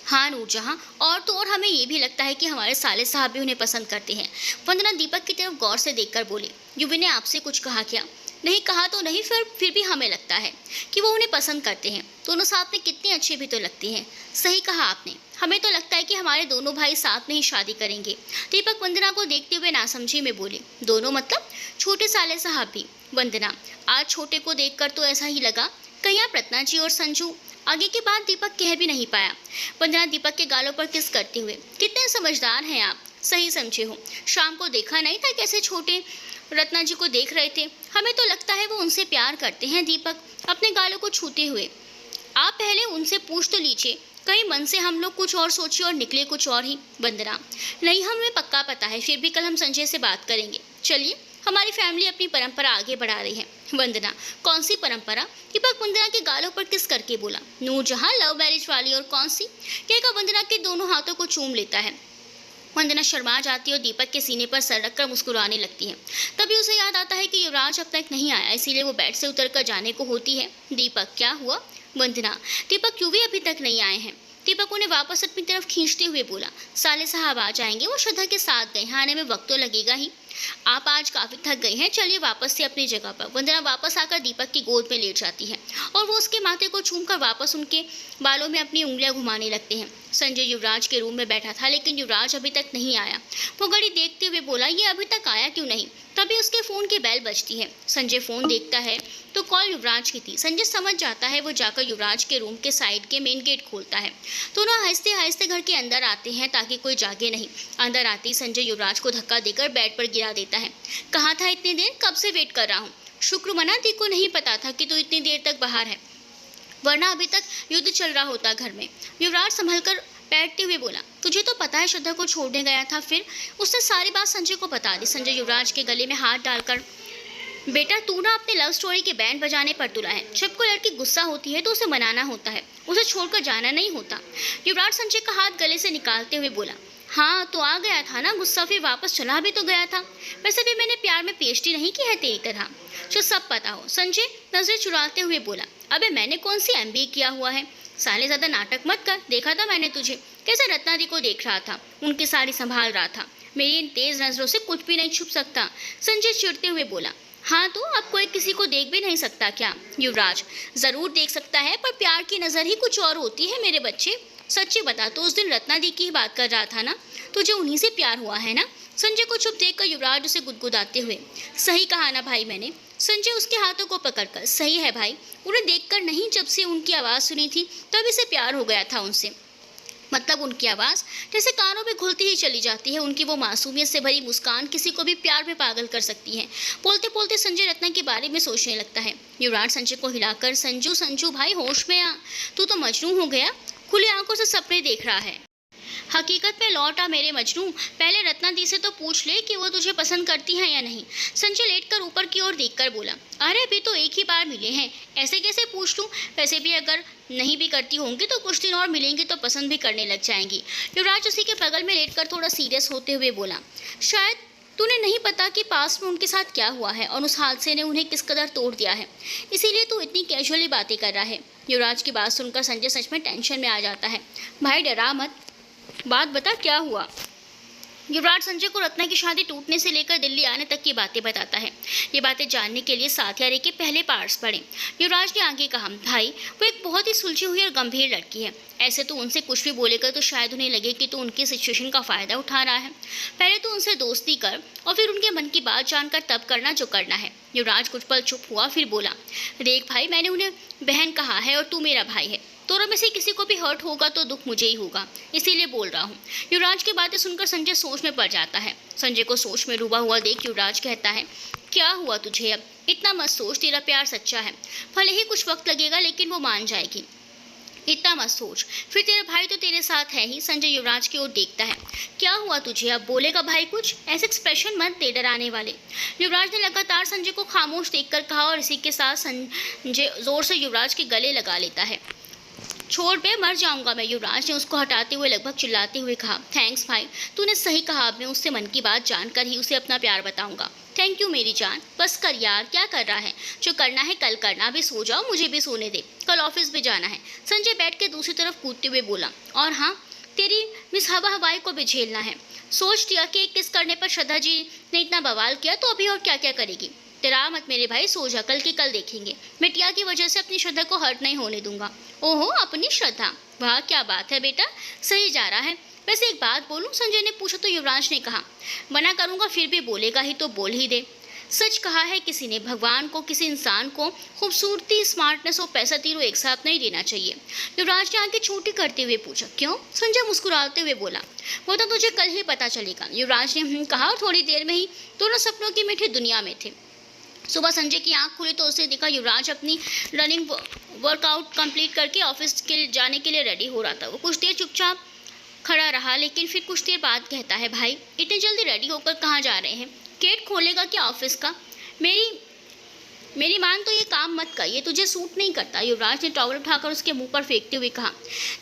हाँ नूरजहां, और तो और हमें ये भी लगता है कि हमारे साले साहब भी उन्हें पसंद करते हैं। वंदना दीपक की तरफ गौर से देखकर बोली। युवी ने आपसे कुछ कहा क्या? नहीं कहा तो नहीं, फिर भी हमें लगता है कि वो उन्हें पसंद करते हैं। दोनों साथ में कितने अच्छे भी तो लगते हैं। सही कहा आपने, हमें तो लगता है कि हमारे दोनों भाई साथ में ही शादी करेंगे। दीपक वंदना को देखते हुए नासमझी में बोले। दोनों मतलब? छोटे साले साहब भी। वंदना, आज छोटे को देखकर तो ऐसा ही लगा कहीं आप रत्ना जी और संजू। आगे की बात दीपक कह भी नहीं पाया। वंदना दीपक के गालों पर किस करते हुए, कितने समझदार हैं आप, सही समझे हो। शाम को देखा नहीं था कैसे छोटे रत्ना जी को देख रहे थे? हमें तो लगता है वो उनसे प्यार करते हैं। दीपक अपने गालों को छूते हुए। आप पहले उनसे पूछ तो लीजिए, कहीं मन से हम लोग कुछ और सोचे और निकले कुछ और ही। वंदना, नहीं हमें पक्का पता है, फिर भी कल हम संजय से बात करेंगे। चलिए, हमारी फैमिली अपनी परंपरा आगे बढ़ा रही है। वंदना, कौन सी परंपरा? दीपक वंदना के गालों पर किस करके बोला। नूरजहां, लव मैरिज वाली। और कौन सी? कहकर वंदना के दोनों हाथों को चूम लेता है। वंदना शर्मा जाती है और दीपक के सीने पर सर रखकर मुस्कुराने लगती है। तभी उसे याद आता है कि युवराज अब तक नहीं आया, इसीलिए वो बेड से उतरकर जाने को होती है। दीपक, क्या हुआ? वंदना, दीपक युवी अभी तक नहीं आए हैं। दीपक उन्हें वापस अपनी तरफ खींचते हुए बोला। साले साहब आ जाएंगे, वो श्रद्धा के साथ गए, आने में वक्त तो लगेगा ही। आप आज काफ़ी थक गई हैं, चलिए वापस से अपनी जगह पर। वंदना वापस आकर दीपक की गोद में लेट जाती है और वो उसके माथे को छूमकर वापस उनके बालों में अपनी उंगलियां घुमाने लगते हैं। संजय युवराज के रूम में बैठा था, लेकिन युवराज अभी तक नहीं आया। वो घड़ी देखते हुए बोला, ये अभी तक आया क्यों नहीं? तभी उसके फ़ोन की बेल बजती है। संजय फ़ोन देखता है तो कॉल युवराज की थी। संजय समझ जाता है। वो जाकर युवराज के रूम के साइड के मेन गेट खोलता है। दोनों आहिस्ते आहिस्ते घर के अंदर आते हैं ताकि कोई जागे नहीं। अंदर आते ही संजय युवराज को धक्का देकर बेड पर गिरा देता है। कहाँ था इतनी देर? कब से वेट कर रहा हूँ। शुक्र मना, दी को नहीं पता था कि तू इतनी देर तक बाहर है, वरना अभी तक युद्ध चल रहा होता घर में। युवराज संभलकर बैठते हुए बोला, तुझे तो पता है श्रद्धा को छोड़ने गया था। फिर उसने सारी बात संजय को बता दी। संजय युवराज के गले में हाथ डालकर, बेटा तू ना अपने लव स्टोरी के बैंड बजाने पर तुला है। जब कोई लड़की गुस्सा होती है तो उसे मनाना होता है, उसे छोड़कर जाना नहीं होता। युवराज संजय का हाथ गले से निकालते हुए बोला, हाँ तो आ गया था ना गुस्सा, फिर वापस चला भी तो गया था। वैसे भी मैंने प्यार में पीएचडी नहीं की है तेरी तरह, जो सब पता हो। संजय नजरें चुराते हुए बोला, अबे मैंने कौन सी एमबीए किया हुआ है? साले ज़्यादा नाटक मत कर। देखा था मैंने तुझे कैसे रत्ना दी को देख रहा था, उनकी साड़ी संभाल रहा था। मेरी इन तेज नजरों से कुछ भी नहीं छुप सकता। संजय चिढ़ते हुए बोला, हाँ तो अब कोई किसी को देख भी नहीं सकता क्या? युवराज, ज़रूर देख सकता है, पर प्यार की नज़र ही कुछ और होती है मेरे बच्चे। सच्ची बता, तो उस दिन रत्ना दी की ही बात कर रहा था ना? तुझे उन्हीं से प्यार हुआ है ना? संजय को चुप देखकर युवराज उसे गुदगुदाते हुए, सही कहा ना भाई मैंने? संजय उसके हाथों को पकड़कर, सही है भाई, उन्हें देखकर नहीं, जब से उनकी आवाज़ सुनी थी तभी से प्यार हो गया था उनसे। मतलब उनकी आवाज़ जैसे कानों में घुलती ही चली जाती है। उनकी वो मासूमियत से भरी मुस्कान किसी को भी प्यार में पागल कर सकती है। बोलते बोलते संजय रत्ना के बारे में सोचने लगता है। युवराज संजय को हिलाकर, संजू संजू भाई होश में आ, तू तो मजनू हो गया, खुली आंखों से सपने देख रहा है। हकीकत में लौट आ मेरे मजनू, पहले रत्ना दी से तो पूछ ले कि वो तुझे पसंद करती है या नहीं। संजय लेटकर ऊपर की ओर देखकर बोला, अरे अभी तो एक ही बार मिले हैं, ऐसे कैसे पूछ लूँ? वैसे भी अगर नहीं भी करती होंगी तो कुछ दिन और मिलेंगी तो पसंद भी करने लग जाएंगी। युवराज उसी के बगल में लेटकर थोड़ा सीरियस होते हुए बोला, शायद तूने नहीं पता कि पास में उनके साथ क्या हुआ है और उस हादसे ने उन्हें किस कदर तोड़ दिया है, इसीलिए तू इतनी कैजुअली बातें कर रहा है। युवराज की बात सुनकर संजय सच में टेंशन में आ जाता है। भाई डरा मत, बात बता क्या हुआ। युवराज संजय को रत्ना की शादी टूटने से लेकर दिल्ली आने तक की बातें बताता है। ये बातें जानने के लिए साथिया रे के पहले पार्ट्स पढ़ें। युवराज ने आगे कहा, भाई वो एक बहुत ही सुलझी हुई और गंभीर लड़की है। ऐसे तो उनसे कुछ भी बोलेगा तो शायद उन्हें लगे कि तू उनकी सिचुएशन का फ़ायदा उठा रहा है। पहले तो उनसे दोस्ती कर और फिर उनके मन की बात जानकर तब करना जो करना है। युवराज कुछ पल चुप हुआ, फिर बोला, देख भाई, मैंने उन्हें बहन कहा है और तू मेरा भाई है। दोनों में से किसी को भी हर्ट होगा तो दुख मुझे ही होगा, इसीलिए बोल रहा हूँ। युवराज की बातें सुनकर संजय सोच में पड़ जाता है। संजय को सोच में डूबा हुआ देख युवराज कहता है, क्या हुआ तुझे अब? इतना मत सोच, तेरा प्यार सच्चा है। भले ही कुछ वक्त लगेगा लेकिन वो मान जाएगी। इतना मत सोच, फिर तेरा भाई तो तेरे साथ है ही। संजय युवराज की ओर देखता है, क्या हुआ तुझे अब? बोलेगा भाई कुछ? ऐसे एक्सप्रेशन मत दे डराने वाले। युवराज ने लगातार संजय को खामोश देखकर कहा और इसी के साथ संजय जोर से युवराज के गले लगा लेता है। छोड़ बे, मर जाऊंगा मैं। युवराज ने उसको हटाते हुए लगभग चिल्लाते हुए कहा, थैंक्स भाई, तूने सही कहा। अब मैं उससे मन की बात जानकर ही उसे अपना प्यार बताऊंगा। थैंक यू मेरी जान। बस कर यार, क्या कर रहा है? जो करना है कल करना। अभी सो जाओ, मुझे भी सोने दे, कल ऑफिस भी जाना है। संजय बैठ के दूसरी तरफ कूदते हुए बोला, और हाँ, तेरी मिस हवा हवाई को भी झेलना है। सोच दिया कि एक किस करने पर श्रद्धा जी ने इतना बवाल किया, तो अभी और क्या क्या करेगी। डरा मत मेरे भाई, सो जा, कल की कल देखेंगे। मैं टिया की वजह से अपनी श्रद्धा को हर्ट नहीं होने दूंगा। ओहो, अपनी श्रद्धा, वाह क्या बात है बेटा, सही जा रहा है। वैसे एक बात बोलूं? संजय ने पूछा तो युवराज ने कहा, मना करूंगा फिर भी बोलेगा ही तो बोल ही दे। सच कहा है किसी ने, भगवान को किसी इंसान को खूबसूरती, स्मार्टनेस और पैसा तीनों एक साथ नहीं देना चाहिए। युवराज ने आंखें छोटी करते हुए पूछा, क्यों? संजय मुस्कुराते हुए बोला, वो तो तुझे कल ही पता चलेगा। युवराज ने कहा और थोड़ी देर में ही दोनों सपनों की मीठी दुनिया में थे। सुबह संजय की आंख खुली तो उसे देखा युवराज अपनी रनिंग वर्कआउट कंप्लीट करके ऑफिस के जाने के लिए रेडी हो रहा था। वो कुछ देर चुपचाप खड़ा रहा, लेकिन फिर कुछ देर बाद कहता है, भाई इतनी जल्दी रेडी होकर कहाँ जा रहे हैं? गेट खोलेगा क्या ऑफिस का? मेरी मान तो ये काम मत कर, ये तुझे सूट नहीं करता। युवराज ने टॉवल उठाकर उसके मुंह पर फेंकते हुए कहा,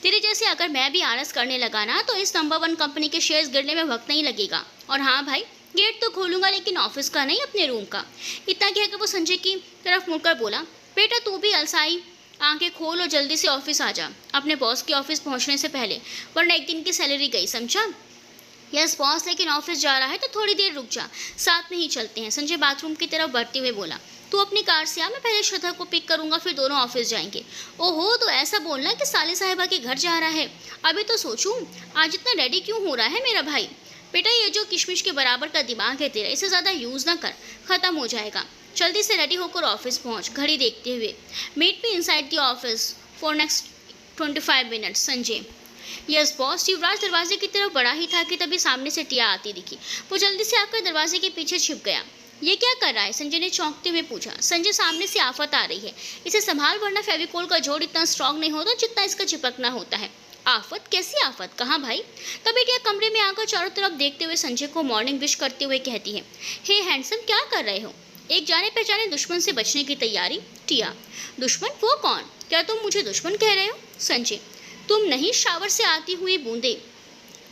तेरे जैसे अगर मैं भी आलस करने लगा ना तो इस नंबर 1 कंपनी के शेयर्स गिरने में वक्त नहीं लगेगा। और हाँ भाई, गेट तो खोलूंगा लेकिन ऑफिस का नहीं, अपने रूम का। इतना कहकर वो संजय की तरफ मुड़कर बोला, बेटा तू भी अलसाई आंखें खोल और जल्दी से ऑफिस आ जा, अपने बॉस के ऑफिस पहुंचने से पहले, वरना एक दिन की सैलरी गई, समझा? यस बॉस, लेकिन ऑफिस जा रहा है तो थोड़ी देर रुक जा, साथ में ही चलते हैं। संजय बाथरूम की तरफ बढ़ते हुए बोला, तू अपनी कार से आ, मैं पहले श्रद्धा को पिक करूंगा, फिर दोनों ऑफिस जाएंगे। ओहो, तो ऐसा बोलना कि साले साहिबा के घर जा रहा है। अभी तो सोचूं, आज इतना रेडी क्यों हो रहा है मेरा भाई? बेटा ये जो किशमिश के बराबर का दिमाग है तेरा, इसे ज़्यादा यूज़ ना कर, ख़त्म हो जाएगा। जल्दी से रेडी होकर ऑफिस पहुंच। घड़ी देखते हुए, meet me inside the office for next 25 minutes. Sanjay, yes boss. Yuvraj दरवाजे की तरफ बढ़ा ही था कि तभी सामने से टिया आती दिखी। वो जल्दी से आकर दरवाजे के पीछे छिप गया। ये क्या कर रहा है? संजय ने चौंकते हुए पूछा। संजय, सामने से आफत आ रही है, इसे संभाल, वरना फेविकोल का जोड़ इतना स्ट्रांग नहीं होता जितना इसका चिपकना होता है। आफत? कैसी आफत? कहाँ भाई? तभी टिया कमरे में आकर चारों तरफ देखते हुए संजय को मॉर्निंग विश करते हुए कहती है, हे हैंडसम, क्या कर रहे हो? एक जाने पहचाने दुश्मन से बचने की तैयारी। टिया, दुश्मन? वो कौन? क्या तुम मुझे दुश्मन कह रहे हो? संजय, तुम नहीं, शावर से आती हुई बूंदे।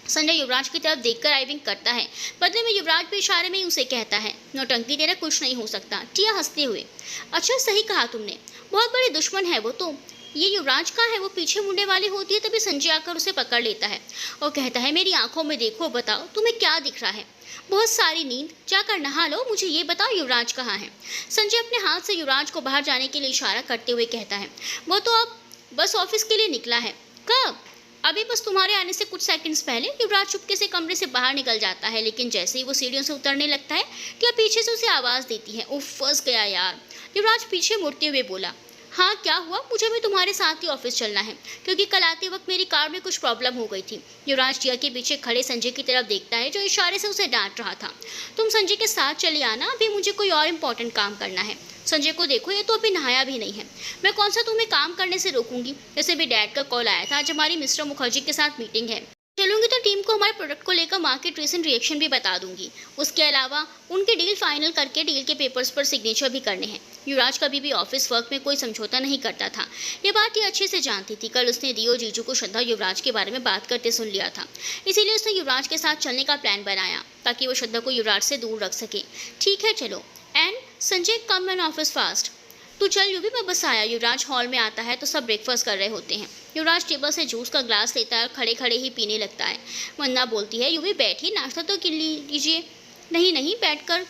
संजय युवराज की तरफ देखकर आइविंग करता है, बदले में युवराज भी इशारे में ही उसे कहता है, नौटंकी तेरा कुछ नहीं हो सकता। टिया हंसते हुए, अच्छा सही कहा तुमने, बहुत बड़ी दुश्मन है वो तो। ये युवराज कहाँ है? वो पीछे मुंडे वाली होती है। तभी संजय आकर उसे पकड़ लेता है और कहता है, मेरी आंखों में देखो, बताओ तुम्हें क्या दिख रहा है? बहुत सारी नींद, जाकर नहा लो। मुझे ये बताओ युवराज कहाँ है? संजय अपने हाथ से युवराज को बाहर जाने के लिए इशारा करते हुए कहता है, वो तो अब बस ऑफिस के लिए निकला है। कब? अभी बस तुम्हारे आने से कुछ सेकंड्स पहले। युवराज चुपके से कमरे से बाहर निकल जाता है, लेकिन जैसे ही वो सीढ़ियों से उतरने लगता है टिया पीछे से उसे आवाज़ देती है, उफ, फंस गया यार। युवराज पीछे मुड़ते हुए बोला, हाँ क्या हुआ? मुझे भी तुम्हारे साथ ही ऑफिस चलना है, क्योंकि कल आते वक्त मेरी कार में कुछ प्रॉब्लम हो गई थी। युवराज टिया के पीछे खड़े संजय की तरफ देखता है, जो इशारे से उसे डांट रहा था। तुम संजय के साथ चले आना, अभी मुझे कोई और इम्पोर्टेंट काम करना है। संजय को देखो, ये तो अभी नहाया भी नहीं है, मैं कौन सा तुम्हें काम करने से रोकूंगी? वैसे भी डैड का कॉल आया था, आज हमारी मिस्टर मुखर्जी के साथ मीटिंग है। चलूंगी तो टीम को हमारे प्रोडक्ट को लेकर मार्केट रीसेंट रिएक्शन भी बता दूंगी। उसके अलावा उनके डील फाइनल करके डील के पेपर्स पर सिग्नेचर भी करने हैं। युवराज कभी भी ऑफिस वर्क में कोई समझौता नहीं करता था। ये बात ये अच्छे से जानती थी। कल उसने रियो जीजू को श्रद्धा युवराज के बारे में बात करते सुन लिया था, इसीलिए उसने युवराज के साथ चलने का प्लान बनाया ताकि वो श्रद्धा को युवराज से दूर रख सके। ठीक है चलो। And Sanjay come an office fast. तू चल यूवी, मैं बस आया। युवराज हॉल में आता है तो सब ब्रेकफास्ट कर रहे होते हैं। युवराज टेबल से जूस का ग्लास लेता है और खड़े खड़े ही पीने लगता है। वंदना बोलती है, यूवी बैठिए, नाश्ता तो कर लीजिए। नहीं नहीं, बैठकर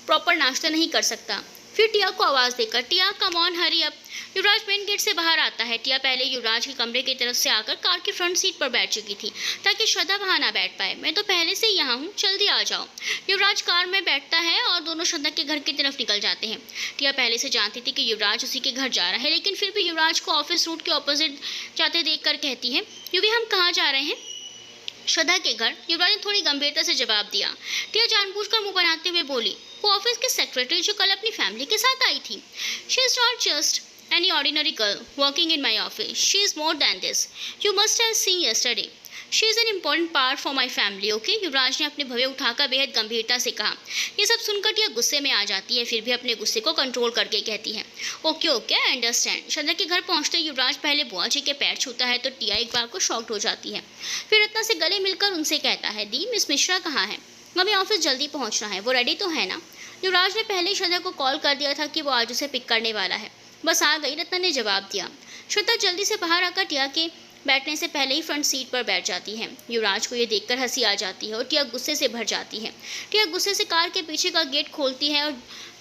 प्रॉपर नाश्ता नहीं कर सकता। फिर टिया को आवाज़ देकर, Tia come on hurry up. Yuvraj main gate से बाहर आता है। टिया पहले युवराज के कमरे की तरफ से आकर कार की फ्रंट सीट पर बैठ चुकी थी ताकि श्रद्धा वहाँ ना बैठ पाए। मैं तो पहले से ही यहाँ हूँ, जल्दी आ जाओ। युवराज कार में बैठता है और दोनों श्रद्धा के घर की तरफ निकल जाते हैं। टिया पहले से जानती थी कि युवराज उसी के घर जा रहा है, लेकिन फिर भी युवराज को ऑफिस रूट के ऑपोजिट जाते देख कर कहती है, युवी हम कहाँ जा रहे हैं? श्रद्धा के घर। युवराज ने थोड़ी गंभीरता से जवाब दिया। टिया जानबूझकर मुंह बनाते हुए बोली, वो ऑफिस की सेक्रेटरी जो कल अपनी फैमिली के साथ आई थी। She is not just any ordinary girl working in my office. She is more than this. You must have seen yesterday. She is an important part for my family. Okay? युवराज ने अपने भवे उठाकर बेहद गंभीरता से कहा। ये सब सुनकर टिया गुस्से में आ जाती है, फिर भी अपने गुस्से को कंट्रोल करके कहती है, ओके ओके आई अंडरस्टैंड। श्रद्धा के घर पहुंचते युवराज पहले बुआ जी के पैर छूता है तो टिया एक बार को शॉक्ड हो जाती है। फिर रत्ना से गले मिलकर उनसे कहता है, दी मिस मिश्रा कहाँ है? हमें ऑफिस जल्दी पहुँचना है, वो रेडी तो है ना? युवराज ने पहले ही श्रद्धा को कॉल कर दिया था कि वो आज उसे पिक करने वाला है। बस आ गई, रत्ना ने जवाब दिया। श्रद्धा जल्दी से बाहर आकर टिया के बैठने से पहले ही फ्रंट सीट पर बैठ जाती है। युवराज को ये देखकर हंसी आ जाती है और टिया गुस्से से भर जाती है। टिया गुस्से से कार के पीछे का गेट खोलती है और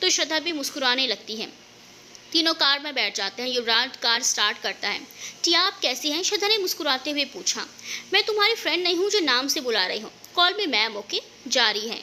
तो श्रद्धा भी मुस्कुराने लगती है। तीनों कार में बैठ जाते हैं। युवराज कार स्टार्ट करता है। टिया आप कैसी हैं? श्रद्धा ने मुस्कुराते हुए पूछा। मैं तुम्हारी फ्रेंड नहीं हूँ जो नाम से बुला रही हूँ। Call me ma'am, okay? जारी है।